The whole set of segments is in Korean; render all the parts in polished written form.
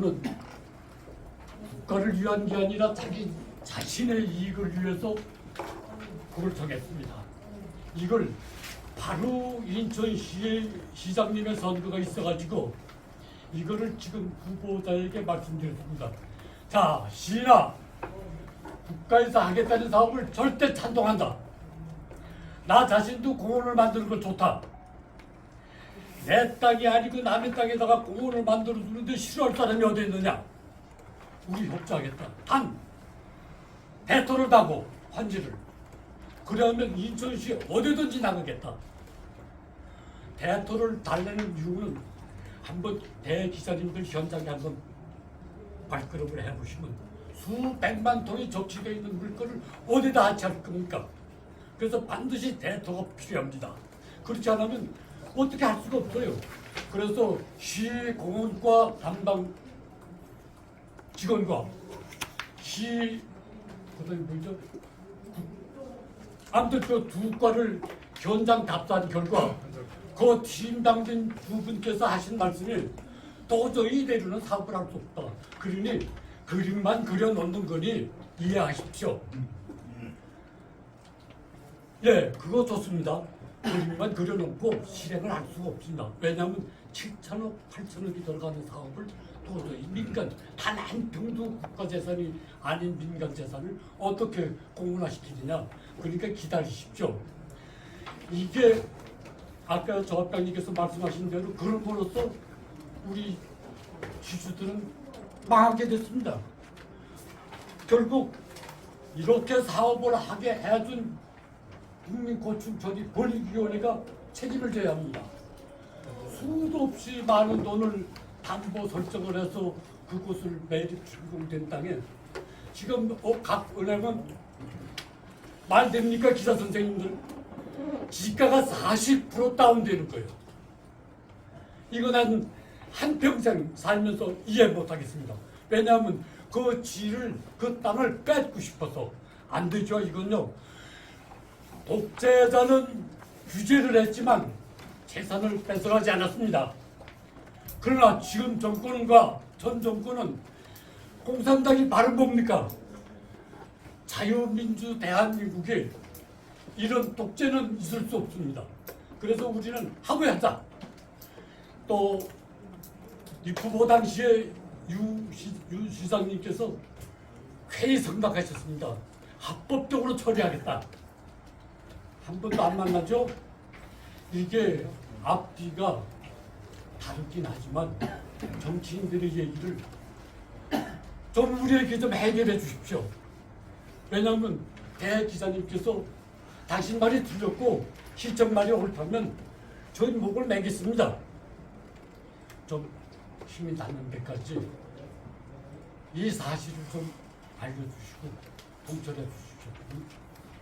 대표는 국가를 위한 게 아니라 자기 자신의 이익을 위해서 그걸 정했습니다. 이걸 바로 인천시의 시장님의 선거가 있어가지고 이거를 지금 후보자에게 말씀드렸습니다. 자, 시인아, 국가에서 하겠다는 사업을 절대 찬동한다. 나 자신도 공원을 만드는 건 좋다. 내 땅이 아니고 남의 땅에다가 공원을 만들어 주는데 싫어할 사람이 어디 있느냐? 우리 협조하겠다. 단 대토를 다고 환지를. 그러면 인천시 어디든지 나가겠다. 대토를 달래는 이유는 한번 대기사님들 현장에 한번 발걸음을 해보시면 수백만 톤이 적치되어 있는 물건을 어디다 하차할 겁니까? 그래서 반드시 대토가 필요합니다. 그렇지 않으면 어떻게 할 수가 없어요. 그래서 시공원과 담당 직원과 시 그다음에 뭐죠? 아무튼 그 두 과를 현장 답사한 결과 그 팀장진 두 분께서 하신 말씀이 도저히 이대로는 사업을 할 수 없다. 그러니 그림만 그려놓는 거니 이해하십시오. 예, 그거 좋습니다. 그림만 그려놓고 실행을 할 수가 없습니다. 왜냐하면 7천억, 8천억이 들어가는 사업을 도저히 민간 단 한 평도 국가 재산이 아닌 민간 재산을 어떻게 공론화시키느냐. 그러니까 기다리십시오. 이게 아까 저 학장님께서 말씀하신 대로 그럼으로써 우리 지주들은 망하게 됐습니다. 결국 이렇게 사업을 하게 해준 국민고충처리 권익위원회가 책임을 져야 합니다. 수도 없이 많은 돈을 담보 설정을 해서 그곳을 매립 준공된 땅에 지금 각 은행은 말 됩니까 기사 선생님들? 지가가 40% 다운되는 거예요. 이건 한평생 살면서 이해 못하겠습니다. 왜냐하면 그 지를 그 땅을 뺏고 싶어서 안 되죠. 이건요. 독재자는 규제를 했지만 재산을 뺏어가지 않았습니다. 그러나 지금 정권과 전 정권은 공산당이 바른 뭡니까? 자유민주 대한민국에 이런 독재는 있을 수 없습니다. 그래서 우리는 하고 하자. 또 후보 당시에 유 시장님께서 회의 성박하셨습니다. 합법적으로 처리하겠다. 한 번도 안 만나죠? 이게 앞뒤가 다르긴 하지만 정치인들의 얘기를 좀 우리에게 좀 해결해 주십시오. 왜냐하면 대 기자님께서 당신 말이 틀렸고 실정 말이 옳다면 저희 목을 매겠습니다. 좀 힘이 닿는 데까지 이 사실을 좀 알려주시고 통철해 주십시오.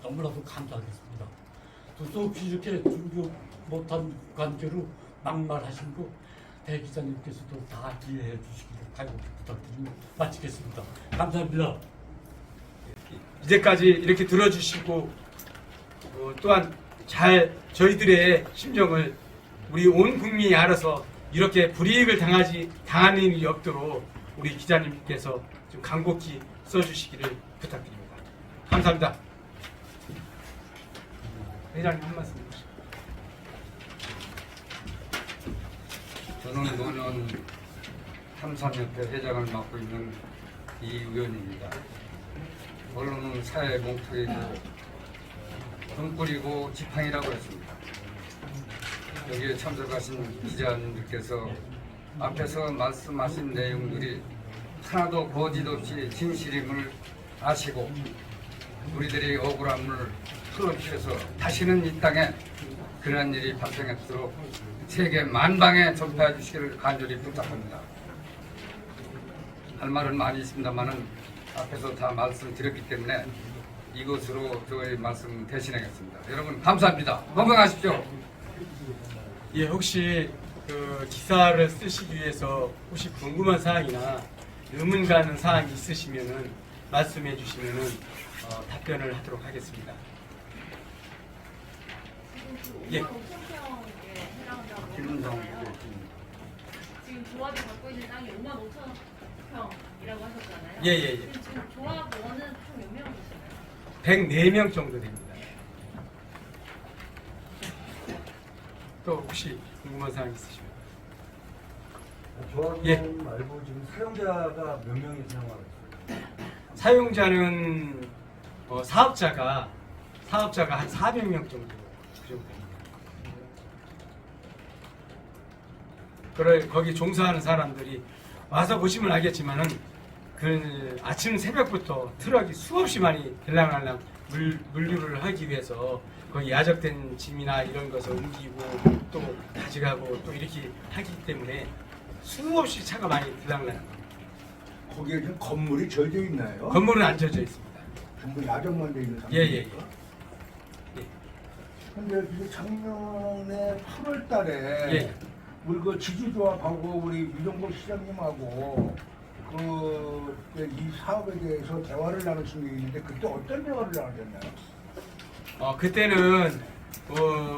너무나도 감사하겠습니다. 두서 없이 이렇게 준비 못한 관계로 막말하신 거 대기자님께서도 다 이해해 주시기를 간곡히 부탁드리며 마치겠습니다. 감사합니다. 이제까지 이렇게 들어주시고 또한 잘 저희들의 심정을 우리 온 국민이 알아서 이렇게 불이익을 당하는 일이 없도록 우리 기자님께서 좀 간곡히 써주시기를 부탁드립니다. 감사합니다. 회장님 한 말씀 해주시죠. 저는 노년 탐산협회 회장을 맡고 있는 이의원입니다. 언론은 사회 몽투이고 등불이고 지팡이라고 했습니다. 여기에 참석하신 기자님들께서 앞에서 말씀하신 내용들이 하나도 거짓 없이 진실임을 아시고 우리들이 억울함을 풀어주셔서 다시는 이 땅에 그런 일이 발생했도록 세계 만방에 전파해 주시기를 간절히 부탁합니다. 할 말은 많이 있습니다만은 앞에서 다 말씀드렸기 때문에 이것으로 저의 말씀 대신하겠습니다. 여러분 감사합니다. 건강하십시오. 예, 혹시 그 기사를 쓰시기 위해서 혹시 궁금한 사항이나 의문 가는 사항이 있으시면은 말씀해 주시면은 답변을 하도록 하겠습니다. 예. 김은성 지금 조합이 갖고 있는 땅이 5만 5천 조합원이라고 하셨잖아요. 예. 지금 조합원은 총 몇 명 계시나요? 104명 정도 됩니다. 또 혹시 궁금한 사항 있으시면? 조합원 예. 말고 지금 사용자가 몇 명이 사용하고 있어요? 사용자는 사업자가 한 400명 정도 그 정도 됩니다. 그래 거기 종사하는 사람들이 와서 보시면 알겠지만은 그 아침 새벽부터 트럭이 수없이 많이 들락날락 물류를 하기 위해서 거기 야적된 짐이나 이런 것을 옮기고 또 가져가고 또 이렇게 하기 때문에 수없이 차가 많이 들락날락. 거기에 지금 건물이 젖어 있나요? 건물은 안 젖어 있습니다. 전부 야적만 돼 있는 예. 상태입니까? 근데 그 작년에 8월 달에 예. 우리 그 지주조합하고 우리 유정복 시장님하고 이 사업에 대해서 대화를 나누신 게 있는데 그때 어떤 대화를 나누셨나요? 그때는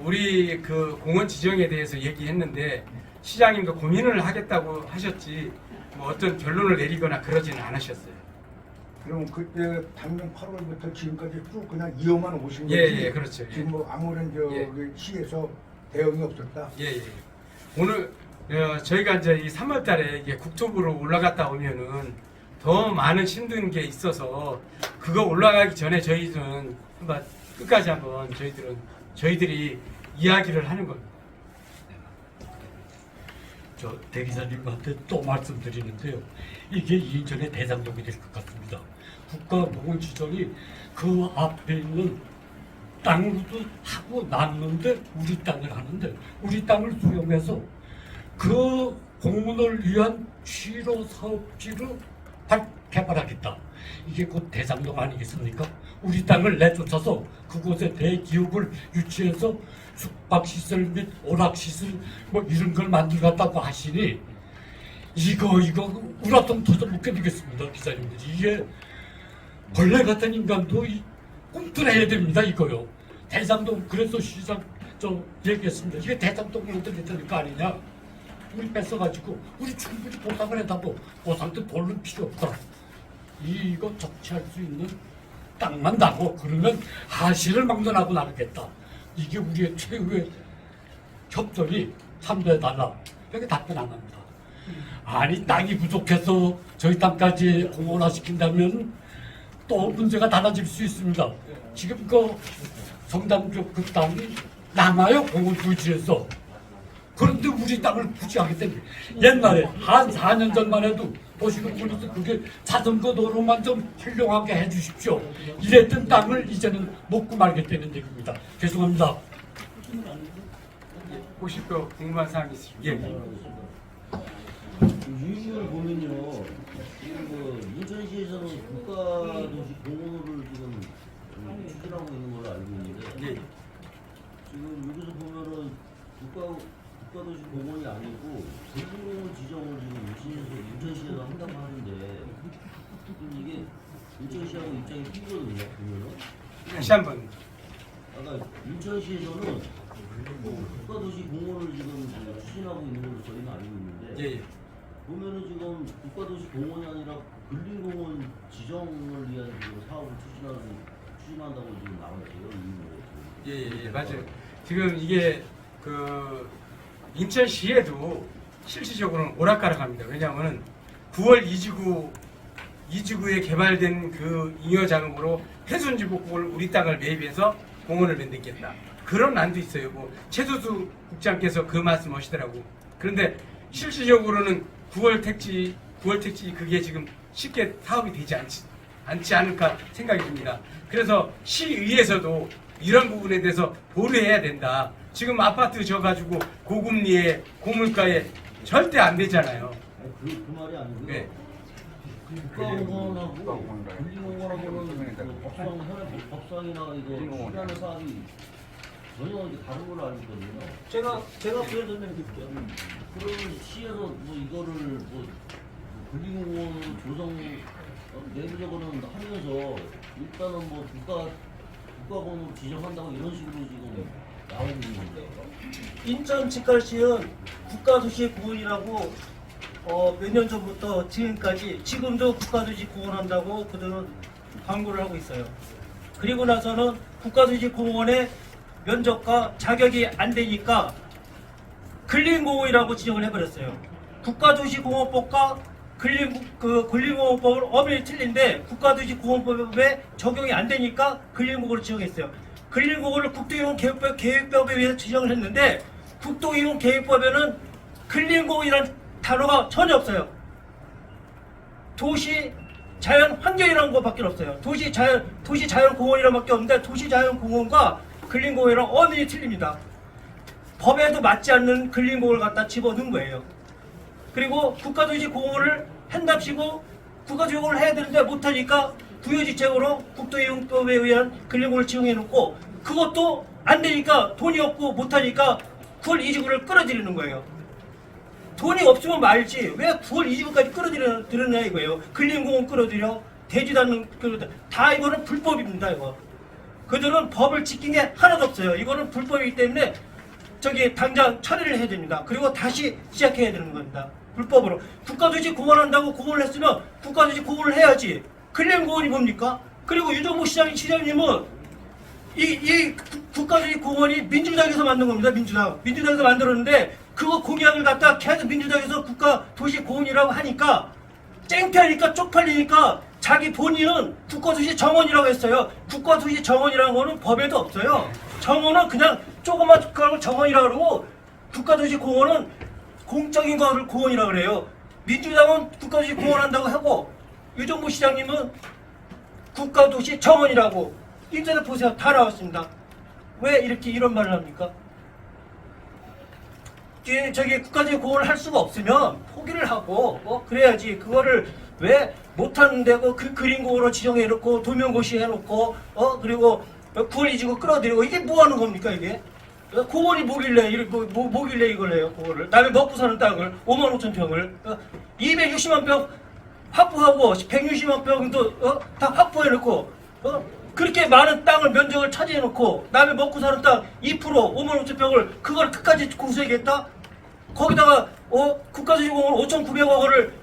우리 그 공원 지정에 대해서 얘기했는데 시장님도 고민을 하겠다고 하셨지 뭐 어떤 결론을 내리거나 그러지는 않으셨어요. 그럼 그때 작년 8월부터 지금까지 쭉 그냥 이어만 오신 거지? 예, 그렇죠. 예. 지금 뭐 아무런 예. 시에서 대응이 없었다? 예. 오늘 저희가 이제 이 3월달에 이게 국토부로 올라갔다 오면은 더 많은 힘든 게 있어서 그거 올라가기 전에 저희는 한번 끝까지 한번 저희들이 이야기를 하는 겁니다. 저 대기사님한테 또 말씀드리는데요. 이게 인천의 대장동이 될 것 같습니다. 국가보건지정이 그 앞에 있는 땅으로도 하고 났는데 우리 땅을 하는데 우리 땅을 수용해서 그 공원을 위한 취로 사업지로 개발하겠다. 이게 곧 대장동 아니겠습니까? 우리 땅을 내쫓아서 그곳에 대기업을 유치해서 숙박시설 및 오락시설 뭐 이런 걸 만들겠다고 하시니 이거 우라통 터져 못 견디겠습니다. 기자님들이 이게 벌레 같은 인간도 꿈틀해야 됩니다. 이거요. 대장동 그래서 시장 얘기했습니다. 이게 대장동으로 들렸다는 거 아니냐? 우리 뺏어가지고 우리 충분히 보상을 해다보 보상도 돌릴 필요 없다. 이거 적치할 수 있는 땅만 나고 그러면 하실을 막론하고 나누겠다. 이게 우리의 최후의 협정이 참조해달라. 이렇게 답변 안 합니다. 아니 땅이 부족해서 저희 땅까지 공원화 시킨다면 또 문제가 달라질 수 있습니다. 지금 그 성담쪽 그 땅이 남아요. 공원 부지에서. 그런데 우리 땅을 굳이 하기 때문에 옛날에 한 4년 전만 해도 보시는 분들도 그게 자전거 도로만 좀 훌륭하게 해주십시오. 이랬던 땅을 이제는 먹고 말겠다는 얘기입니다. 죄송합니다. 혹시 또 궁금한 사항 있으시면 유인을 보면요, 지금 그 인천시에서는 국가도시 공원을 지금 추진하고 있는 걸로 알고 있는데, 지금 여기서 보면은 국가도시 공원이 아니고 대중공원 지정을 지금 인천시에서 한다고 하는데, 지금 이게 인천시하고 입장이 틀리거든요. 보면은 다시 한번 아까 인천시에서는 국가도시 공원을 지금 추진하고 있는 걸로 저희는 알고 있는데. 보면은 지금 국가도시 공원이 아니라 근린공원 지정을 위한 사업을 추진한다고 지금 나와 있어요. 예, 맞아요. 지금 이게 그 인천시에도 실질적으로는 오락가락합니다. 왜냐하면 9월 2지구에 개발된 그 잉여 자금으로 해순지구를 우리 땅을 매입해서 공원을 만들겠다. 그런 난도 있어요. 뭐 최수수 국장께서 그 말씀하시더라고. 그런데 실질적으로는 9월 택지 그게 지금 쉽게 사업이 되지 않지 않을까 생각이 듭니다. 그래서 시의에서도 이런 부분에 대해서 보류해야 된다. 지금 아파트 져가지고 고금리에 고물가에 절대 안 되잖아요. 그 말이 아니고요. 네. 국가공원하고 근린공원하고는 법상이나 이거 추진하는 사업이 전혀 다른 걸로 알고 있거든요. 제가 보여드릴게요. 그러면 시에서 뭐 이거를 뭐 근린공원 조성 내부적으로는 하면서 일단은 뭐 국가공원 지정한다고 이런 식으로 지금 나오고 있는 건데. 인천 직갈시은 국가도시 공원이라고 몇 년 전부터 지금까지 지금도 국가도시 공헌한다고 그들은 광고를 하고 있어요. 그리고 나서는 국가도시 공헌의 면적과 자격이 안 되니까 근린공원이라고 지정을 해버렸어요. 국가도시공원법과 근린공원법은 엄연히 틀린데 국가도시공원법에 적용이 안 되니까 근린공원을 지정했어요. 근린공원을 국도이용계획법에 의해서 지정을 했는데 국도이용계획법에는 근린공원이라는 단어가 전혀 없어요. 도시 자연 환경이라는 것밖에 없어요. 도시 자연 공원이라는 밖에 없는데 도시 자연 공원과 근린공원이랑 엄연히 틀립니다. 법에도 맞지 않는 근린공원을 갖다 집어넣은 거예요. 그리고 국가도시 공원을 한답시고 국가도시 공원을 해야 되는데 못하니까 부여지책으로 국도이용법에 의한 근린공원을 지정해놓고 그것도 안 되니까 돈이 없고 못하니까 9월 2지구를 끌어들이는 거예요. 돈이 없으면 말지 왜 9월 2지구까지 끌어들이느냐 이거예요. 근린공원 끌어들여 되지도 않는 다 이거는 불법입니다. 이거 그들은 법을 지킨 게 하나도 없어요. 이거는 불법이기 때문에 당장 처리를 해야 됩니다. 그리고 다시 시작해야 되는 겁니다. 불법으로 국가도시 공헌한다고 공헌을 했으면 국가도시 공헌을 해야지. 근린공원이 뭡니까? 그리고 유정복 시장님은 이 국가도시 공원이 민주당에서 만든 겁니다. 민주당에서 만들었는데 그거 공약을 갖다 계속 민주당에서 국가도시 공원이라고 하니까 쨍피하니까 쪽팔리니까 자기 본인은 국가도시 정원이라고 했어요. 국가도시 정원이라는 거는 법에도 없어요. 정원은 그냥 조그만 정원이라고 그러고 국가도시 공원은 공적인 거를 공원이라고 그래요. 민주당은 국가도시 공원 한다고 하고 유정부 시장님은 국가도시 정원이라고 인터넷 보세요. 다 나왔습니다. 왜 이렇게 이런 말을 합니까? 국가도시 공원을 할 수가 없으면 포기를 하고 그래야지. 그거를 왜 못하는데 그 그린공원으로 지정해놓고 도면고시 해놓고 그리고 9월 2지구 끌어들이고 이게 뭐하는 겁니까 이게? 공원이 뭐길래 이걸 해요? 공원을 남이 먹고 사는 땅을 5만 5천 평을 260만 평 확보하고 160만 평도 다 확보해놓고 그렇게 많은 땅을 면적을 차지해놓고 남이 먹고 사는 땅 2% 5만 5천 평을 그걸 끝까지 공수하겠다? 거기다가 국가도시 공원 5,900억 원을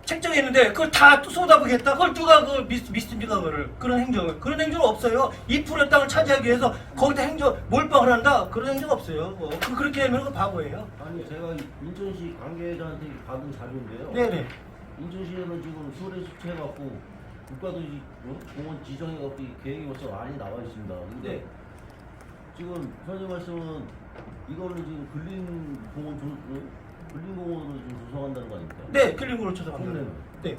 책정했는데 그걸 다 쏟아부겠다? 그걸 누가 믿습니까? 그런 행정은 없어요. 2%의 땅을 차지하기 위해서 거기다 몰빵을 한다? 그런 행정 없어요. 그렇게 되면 그거 바보예요. 아니 제가 인천시 관계자한테 받은 자료인데요. 네네. 인천시에는 지금 수레 수채해갖고 국가도시 공원 지정해갖고 계획이 벌써 많이 나와 있습니다. 근데 지금 선생님 말씀은 이거를 지금 근린공원으로 좀 조성한다는 거 아닙니까? 네, 근린공원으로 조성합니다. 네.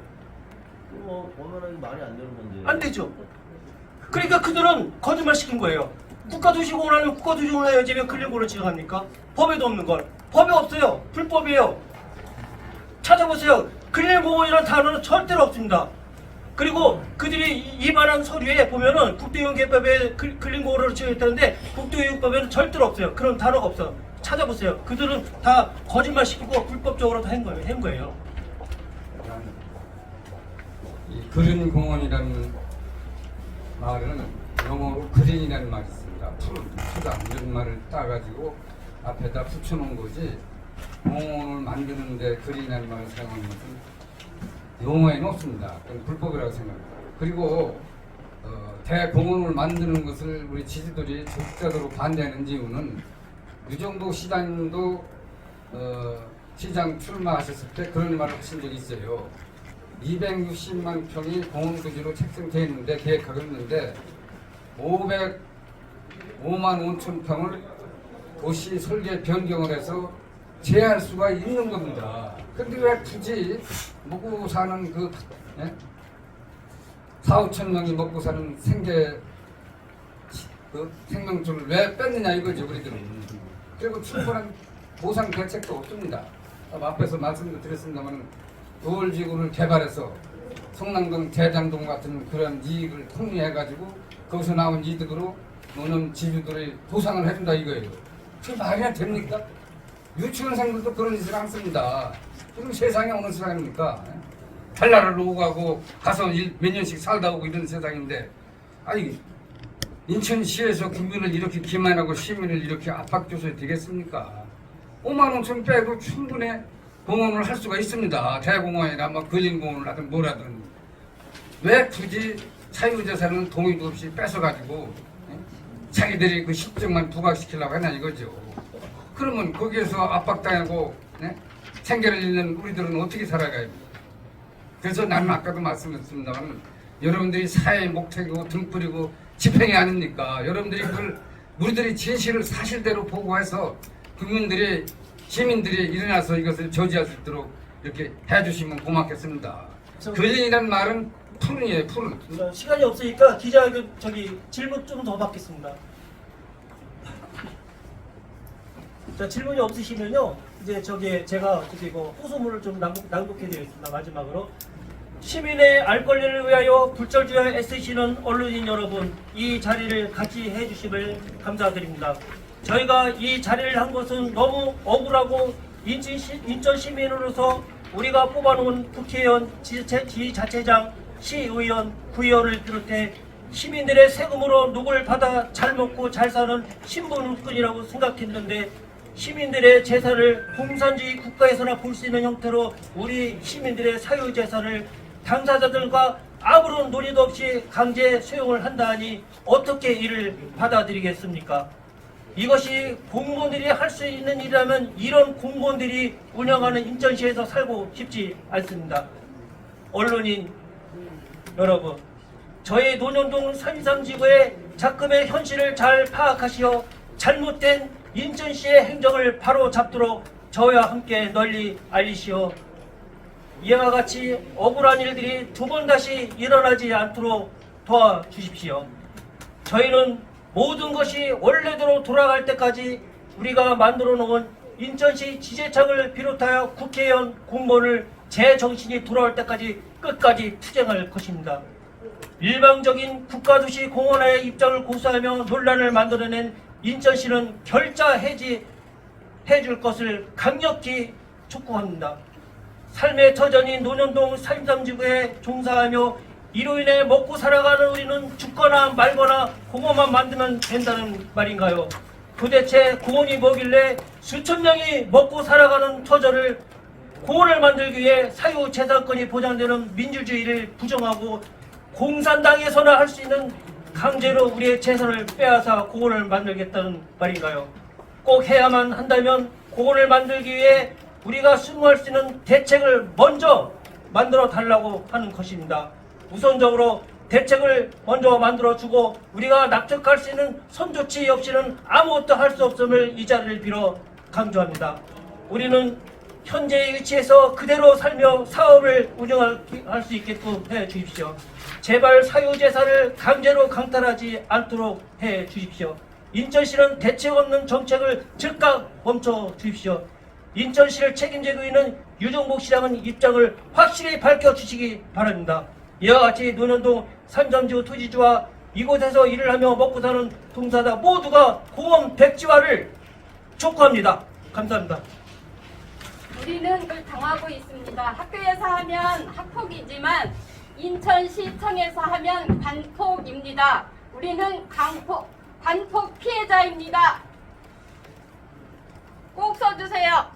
그거 보면은 말이 안 되는 건데. 안 되죠. 그러니까 그들은 거짓말 시킨 거예요. 국가도시공원 하면 국가도시공원 해야지 왜 근린공원을 지정합니까? 법에도 없는 걸. 법에 없어요. 불법이에요. 찾아보세요. 근린공원이라는 단어는 절대로 없습니다. 그리고 그들이 입안한 서류에 보면은 국도이용계획법에 근린공원으로 지정했다는데 국도이용법에는 절대로 없어요. 그런 단어가 없어. 찾아보세요. 그들은 다 거짓말 시키고 불법적으로 다 한 거예요. 이 그린공원이라는 말은 영어로 그린이라는 말이 있습니다. 푸다 이런 말을 따가지고 앞에다 붙여놓은 거지 공원을 만드는데 그린이라는 말을 사용하는 것은 용어에는 없습니다. 그건 불법이라고 생각합니다. 그리고 대공원을 만드는 것을 우리 지지들이 적극적으로 반대하는 이유는 유정복 시장님도 시장 출마하셨을 때 그런 말을 하신 적이 있어요. 260만 평이 공원구지로 책정되어 있는데 계획하고 있는데 505만 5천 평을 도시 설계 변경을 해서 제할 수가 있는 겁니다. 근데 왜 굳이 먹고 사는 4, 5천 명이 먹고 사는 생명줄을 왜 뺐느냐 이거죠, 우리들은. 그리고 충분한 보상 대책도 없습니다. 앞에서 말씀도 드렸습니다만 도울지구를 개발해서 성남동, 대장동 같은 그런 이익을 통리해가지고 거기서 나온 이득으로 노는 지주들의 보상을 해준다 이거예요. 그게 말이나 됩니까? 유치원생들도 그런 짓을 않습니다. 지금 세상에 어느 세상입니까? 달나라를 오고 가고 가서 몇 년씩 살다 오고 이런 세상인데 아니 인천시에서 국민을 이렇게 기만하고 시민을 이렇게 압박줘서 되겠습니까? 5만 5천 빼도 충분해 공헌을 할 수가 있습니다. 대공원이나 뭐 근린공원을 하든 뭐라든. 왜 굳이 사유재산은 동의도 없이 뺏어가지고 자기들이 그 실정만 부각시키려고 하냐 이거죠. 그러면 거기에서 압박당하고 생계를 잃는 우리들은 어떻게 살아가야 돼요? 그래서 나는 아까도 말씀했습니다만 여러분들이 사회의 목적이고 등불이고 집행이 아닙니까? 여러분들이 그걸 우리들이 진실을 사실대로 보고해서 국민들이 시민들이 일어나서 이것을 저지할 수 있도록 이렇게 해주시면 고맙겠습니다. 근린이라는 말은 푸른이에요, 푸른. 시간이 없으니까 기자회견 질문 좀 더 받겠습니다. 자, 질문이 없으시면요, 이제 제가 호소문을 좀 낭독해드리겠습니다. 마지막으로. 시민의 알 권리를 위하여 불철주야 애쓰시는 언론인 여러분, 이 자리를 같이 해주심을 감사드립니다. 저희가 이 자리를 한 것은 너무 억울하고 인천 시민으로서 우리가 뽑아놓은 국회의원, 지자체장, 시의원, 구의원을 비롯해 시민들의 세금으로 녹을 받아 잘 먹고 잘 사는 신분꾼이라고 생각했는데 시민들의 재산을 공산주의 국가에서나 볼 수 있는 형태로 우리 시민들의 사유재산을 당사자들과 아무런 논의도 없이 강제 수용을 한다니 어떻게 이를 받아들이겠습니까? 이것이 공무원들이 할 수 있는 일이라면 이런 공무원들이 운영하는 인천시에서 살고 싶지 않습니다. 언론인 여러분, 저희 논현동 33지구의 작금의 현실을 잘 파악하시어 잘못된 인천시의 행정을 바로 잡도록 저와 함께 널리 알리시어 이와 같이 억울한 일들이 두 번 다시 일어나지 않도록 도와주십시오. 저희는 모든 것이 원래대로 돌아갈 때까지 우리가 만들어 놓은 인천시 지재청을 비롯하여 국회의원 공무원을 제정신이 돌아올 때까지 끝까지 투쟁할 것입니다. 일방적인 국가도시 공원화의 입장을 고수하며 논란을 만들어낸 인천시는 결자 해지해줄 것을 강력히 촉구합니다. 삶의 터전인 논현동 33지구에 종사하며 이로 인해 먹고 살아가는 우리는 죽거나 말거나 공원만 만들면 된다는 말인가요? 도대체 공원이 뭐길래 수천 명이 먹고 살아가는 터전을 공원을 만들기 위해 사유재산권이 보장되는 민주주의를 부정하고 공산당에서나 할 수 있는 강제로 우리의 재산을 빼앗아 공원을 만들겠다는 말인가요? 꼭 해야만 한다면 공원을 만들기 위해 우리가 수용할 수 있는 대책을 먼저 만들어 달라고 하는 것입니다. 우선적으로 대책을 먼저 만들어주고 우리가 납득할 수 있는 선조치 없이는 아무것도 할 수 없음을 이 자리를 빌어 강조합니다. 우리는 현재의 위치에서 그대로 살며 사업을 운영할 수 있게끔 해주십시오. 제발 사유재산을 강제로 강탈하지 않도록 해주십시오. 인천시는 대책 없는 정책을 즉각 멈춰 주십시오. 인천시를 책임지고 있는 유정복 시장은 입장을 확실히 밝혀주시기 바랍니다. 이와 같이 논현동 33지구 토지주와 이곳에서 일을 하며 먹고 사는 동사자 모두가 공원 백지화를 촉구합니다. 감사합니다. 우리는 그걸 당하고 있습니다. 학교에서 하면 학폭이지만 인천시청에서 하면 관폭입니다. 우리는 관폭 피해자입니다. 꼭 써주세요.